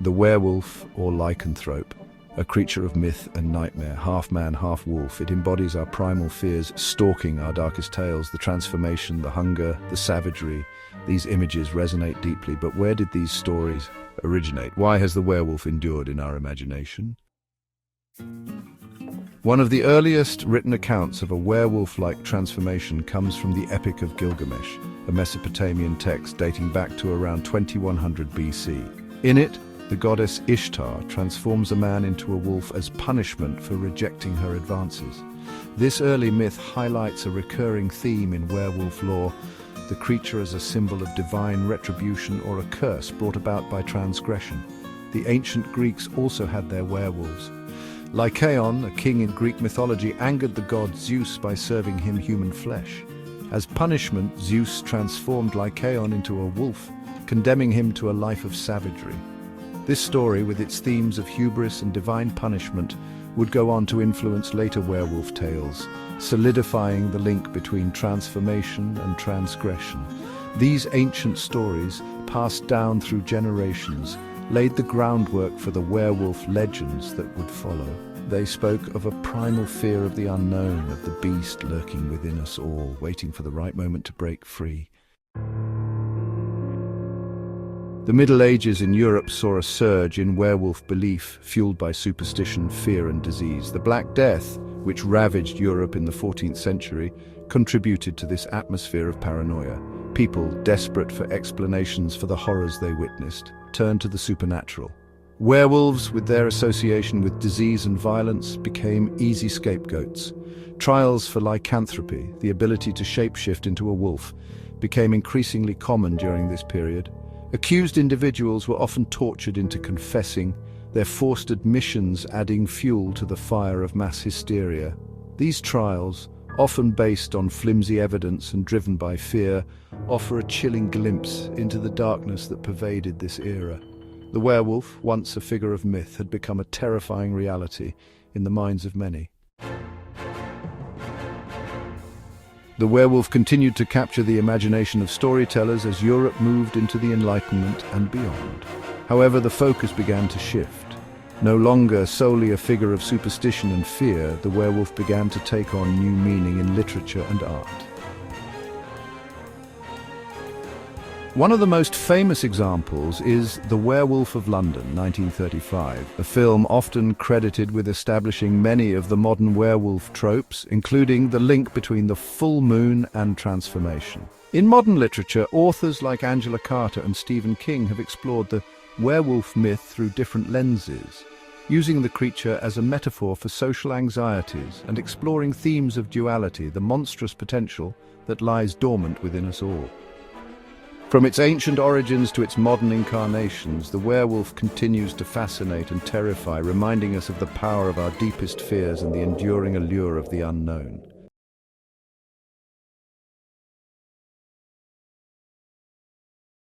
The werewolf, or lycanthrope, a creature of myth and nightmare, half man, half wolf. It embodies our primal fears, stalking our darkest tales, the transformation, the hunger, the savagery. These images resonate deeply, but where did these stories originate? Why has the werewolf endured in our imagination? One of the earliest written accounts of a werewolf-like transformation comes from the Epic of Gilgamesh, a Mesopotamian text dating back to around 2100 BC. In it, the goddess Ishtar transforms a man into a wolf as punishment for rejecting her advances. This early myth highlights a recurring theme in werewolf lore, the creature as a symbol of divine retribution or a curse brought about by transgression. The ancient Greeks also had their werewolves. Lycaon, a king in Greek mythology, angered the god Zeus by serving him human flesh. As punishment, Zeus transformed Lycaon into a wolf, condemning him to a life of savagery. This story, with its themes of hubris and divine punishment, would go on to influence later werewolf tales, solidifying the link between transformation and transgression. These ancient stories, passed down through generations, laid the groundwork for the werewolf legends that would follow. They spoke of a primal fear of the unknown, of the beast lurking within us all, waiting for the right moment to break free. The Middle Ages in Europe saw a surge in werewolf belief, fueled by superstition, fear and disease. The Black Death, which ravaged Europe in the 14th century, contributed to this atmosphere of paranoia. People, desperate for explanations for the horrors they witnessed, turned to the supernatural. Werewolves, with their association with disease and violence, became easy scapegoats. Trials for lycanthropy, the ability to shapeshift into a wolf, became increasingly common during this period. Accused individuals were often tortured into confessing, their forced admissions adding fuel to the fire of mass hysteria. These trials, often based on flimsy evidence and driven by fear, offer a chilling glimpse into the darkness that pervaded this era. The werewolf, once a figure of myth, had become a terrifying reality in the minds of many. The werewolf continued to capture the imagination of storytellers as Europe moved into the Enlightenment and beyond. However, the focus began to shift. No longer solely a figure of superstition and fear, the werewolf began to take on new meaning in literature and art. One of the most famous examples is The Werewolf of London, 1935, a film often credited with establishing many of the modern werewolf tropes, including the link between the full moon and transformation. In modern literature, authors like Angela Carter and Stephen King have explored the werewolf myth through different lenses, using the creature as a metaphor for social anxieties and exploring themes of duality, the monstrous potential that lies dormant within us all. From its ancient origins to its modern incarnations, the werewolf continues to fascinate and terrify, reminding us of the power of our deepest fears and the enduring allure of the unknown.